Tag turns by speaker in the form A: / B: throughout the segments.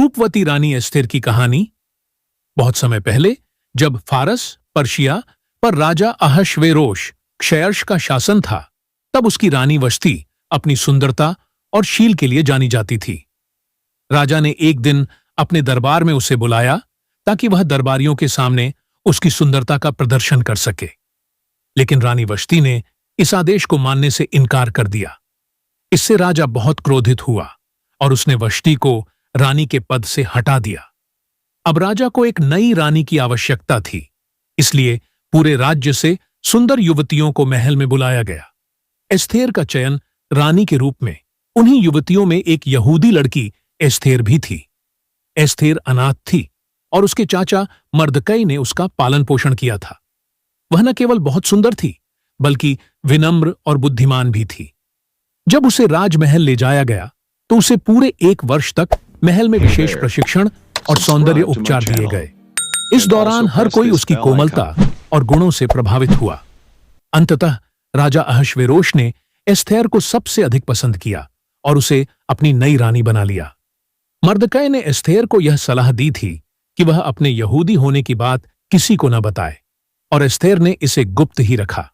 A: रूपवती रानी एस्थेर की कहानी। बहुत समय पहले जब फारस पर्शिया पर राजा अहश्वेरोश क्षयर्ष का शासन था, तब उसकी रानी वश्ती अपनी सुंदरता और शील के लिए जानी जाती थी। राजा ने एक दिन अपने दरबार में उसे बुलाया ताकि वह दरबारियों के सामने उसकी सुंदरता का प्रदर्शन कर सके। लेकिन रानी वश्ती ने इस आदेश को मानने से इनकार कर दिया। इससे राजा बहुत क्रोधित हुआ और उसने वश्ती को रानी के पद से हटा दिया। अब राजा को एक नई रानी की आवश्यकता थी, इसलिए पूरे राज्य से सुंदर युवतियों को महल में बुलाया गया। एस्थेर का चयन रानी के रूप में उन्हीं युवतियों में एक यहूदी लड़की एस्थेर भी थी। एस्थेर अनाथ थी और उसके चाचा मर्दकई ने उसका पालन पोषण किया था। वह न केवल बहुत सुंदर थी, बल्कि विनम्र और बुद्धिमान भी थी। जब उसे राजमहल ले जाया गया तो उसे पूरे 1 वर्ष तक महल में विशेष प्रशिक्षण और सौंदर्य उपचार दिए गए। इस दौरान हर कोई उसकी कोमलता और गुणों से प्रभावित हुआ। अंततः राजा अहश्वेरोश ने एस्थेर को सबसे अधिक पसंद किया और उसे अपनी नई रानी बना लिया। मर्दकई ने एस्थेर को यह सलाह दी थी कि वह अपने यहूदी होने की बात किसी को न बताए, और एस्थेर ने इसे गुप्त ही रखा।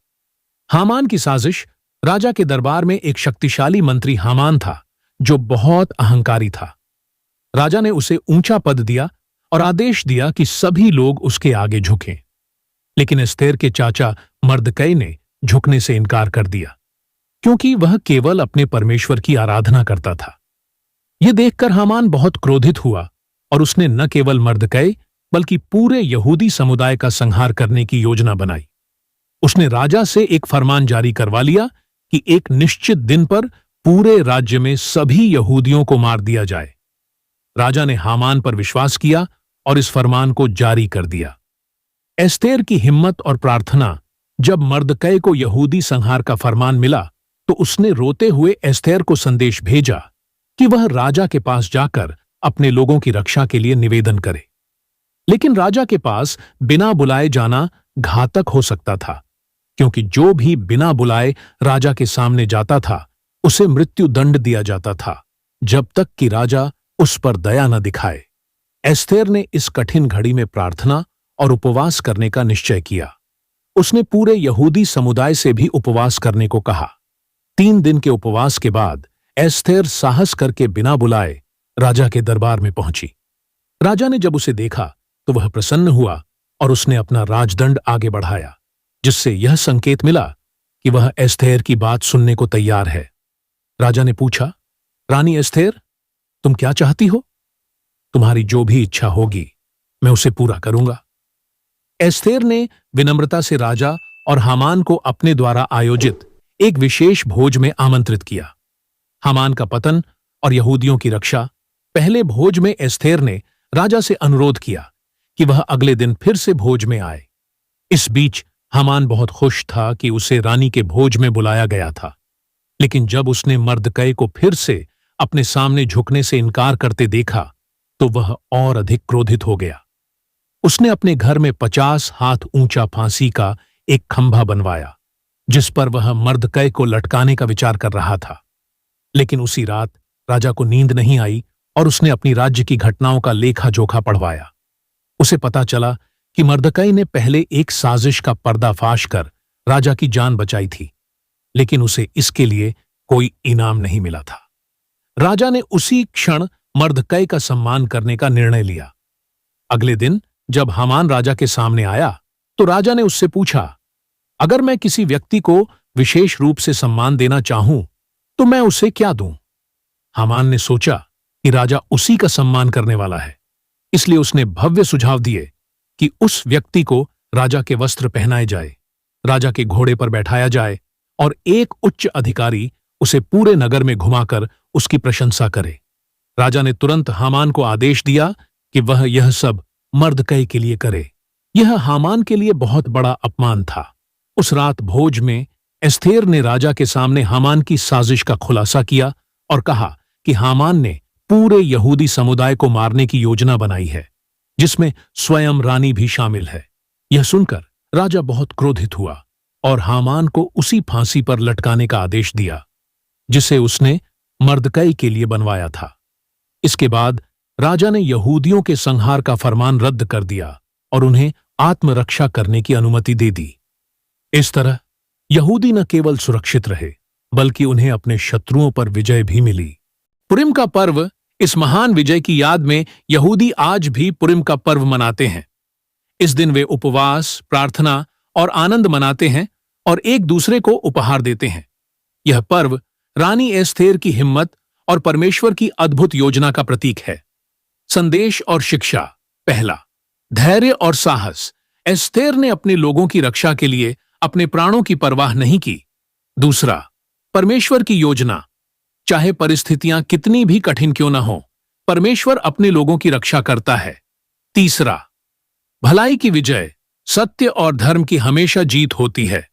A: हामान की साजिश। राजा के दरबार में एक शक्तिशाली मंत्री हामान था जो बहुत अहंकारी था। राजा ने उसे ऊंचा पद दिया और आदेश दिया कि सभी लोग उसके आगे झुकें। लेकिन एस्थेर के चाचा मर्दकई ने झुकने से इनकार कर दिया, क्योंकि वह केवल अपने परमेश्वर की आराधना करता था। यह देखकर हामान बहुत क्रोधित हुआ और उसने न केवल मर्दकई बल्कि पूरे यहूदी समुदाय का संहार करने की योजना बनाई। उसने राजा से एक फरमान जारी करवा लिया कि एक निश्चित दिन पर पूरे राज्य में सभी यहूदियों को मार दिया जाए। राजा ने हामान पर विश्वास किया और इस फरमान को जारी कर दिया। एस्थेर की हिम्मत और प्रार्थना। जब मर्दकई को यहूदी संहार का फरमान मिला तो उसने रोते हुए एस्थेर को संदेश भेजा कि वह राजा के पास जाकर अपने लोगों की रक्षा के लिए निवेदन करे। लेकिन राजा के पास बिना बुलाए जाना घातक हो सकता था, क्योंकि जो भी बिना बुलाए राजा के सामने जाता था उसे मृत्यु दंड दिया जाता था, जब तक कि राजा उस पर दया न दिखाए। एस्थेर ने इस कठिन घड़ी में प्रार्थना और उपवास करने का निश्चय किया। उसने पूरे यहूदी समुदाय से भी उपवास करने को कहा। 3 दिन के उपवास के बाद एस्थेर साहस करके बिना बुलाए राजा के दरबार में पहुंची। राजा ने जब उसे देखा तो वह प्रसन्न हुआ और उसने अपना राजदंड आगे बढ़ाया, जिससे यह संकेत मिला कि वह एस्थेर की बात सुनने को तैयार है। राजा ने पूछा, रानी एस्थेर, तुम क्या चाहती हो? तुम्हारी जो भी इच्छा होगी मैं उसे पूरा करूंगा। एस्थेर ने विनम्रता से राजा और हामान को अपने द्वारा आयोजित एक विशेष भोज में आमंत्रित किया। हामान का पतन और यहूदियों की रक्षा। पहले भोज में एस्थेर ने राजा से अनुरोध किया कि वह अगले दिन फिर से भोज में आए। इस बीच हामान बहुत खुश था कि उसे रानी के भोज में बुलाया गया था। लेकिन जब उसने मर्दकई को फिर से अपने सामने झुकने से इनकार करते देखा तो वह और अधिक क्रोधित हो गया। उसने अपने घर में 50 हाथ ऊंचा फांसी का एक खंभा बनवाया, जिस पर वह मर्दकई को लटकाने का विचार कर रहा था। लेकिन उसी रात राजा को नींद नहीं आई और उसने अपनी राज्य की घटनाओं का लेखा जोखा पढ़वाया। उसे पता चला कि मर्दकई ने पहले एक साजिश का पर्दाफाश कर राजा की जान बचाई थी, लेकिन उसे इसके लिए कोई इनाम नहीं मिला था। राजा ने उसी क्षण मर्दकई का सम्मान करने का निर्णय लिया। अगले दिन जब हामान राजा के सामने आया तो राजा ने उससे पूछा, अगर मैं किसी व्यक्ति को विशेष रूप से सम्मान देना चाहूं तो मैं उसे क्या दूं? हामान ने सोचा कि राजा उसी का सम्मान करने वाला है, इसलिए उसने भव्य सुझाव दिए कि उस व्यक्ति को राजा के वस्त्र पहनाए जाए, राजा के घोड़े पर बैठाया जाए और एक उच्च अधिकारी उसे पूरे नगर में घुमाकर उसकी प्रशंसा करे। राजा ने तुरंत हामान को आदेश दिया कि वह यह सब मर्दकई के लिए करे। यह हामान के लिए बहुत बड़ा अपमान था। उस रात भोज में एस्थेर ने राजा के सामने हामान की साजिश का खुलासा किया और कहा कि हामान ने पूरे यहूदी समुदाय को मारने की योजना बनाई है, जिसमें स्वयं रानी भी शामिल है। यह सुनकर राजा बहुत क्रोधित हुआ और हामान को उसी फांसी पर लटकाने का आदेश दिया जिसे उसने मर्दकई के लिए बनवाया था। इसके बाद राजा ने यहूदियों के संहार का फरमान रद्द कर दिया और उन्हें आत्मरक्षा करने की अनुमति दे दी। इस तरह यहूदी न केवल सुरक्षित रहे, बल्कि उन्हें अपने शत्रुओं पर विजय भी मिली। पुरिम का पर्व, इस महान विजय की याद में यहूदी आज भी पुरिम का पर्व मनाते हैं। इस दिन वे उपवास, प्रार्थना और आनंद मनाते हैं और एक दूसरे को उपहार देते हैं। यह पर्व रानी एस्थेर की हिम्मत और परमेश्वर की अद्भुत योजना का प्रतीक है। संदेश और शिक्षा। पहला, धैर्य और साहस। एस्थेर ने अपने लोगों की रक्षा के लिए अपने प्राणों की परवाह नहीं की। दूसरा, परमेश्वर की योजना। चाहे परिस्थितियां कितनी भी कठिन क्यों न हो, परमेश्वर अपने लोगों की रक्षा करता है। तीसरा, भलाई की विजय। सत्य और धर्म की हमेशा जीत होती है,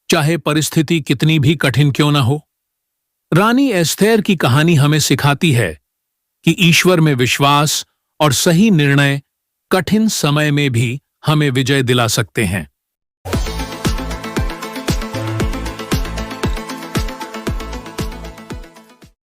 A: चाहे परिस्थिति कितनी भी कठिन क्यों न हो। रानी एस्थेर की कहानी हमें सिखाती है कि ईश्वर में विश्वास और सही निर्णय कठिन समय में भी हमें विजय दिला सकते हैं।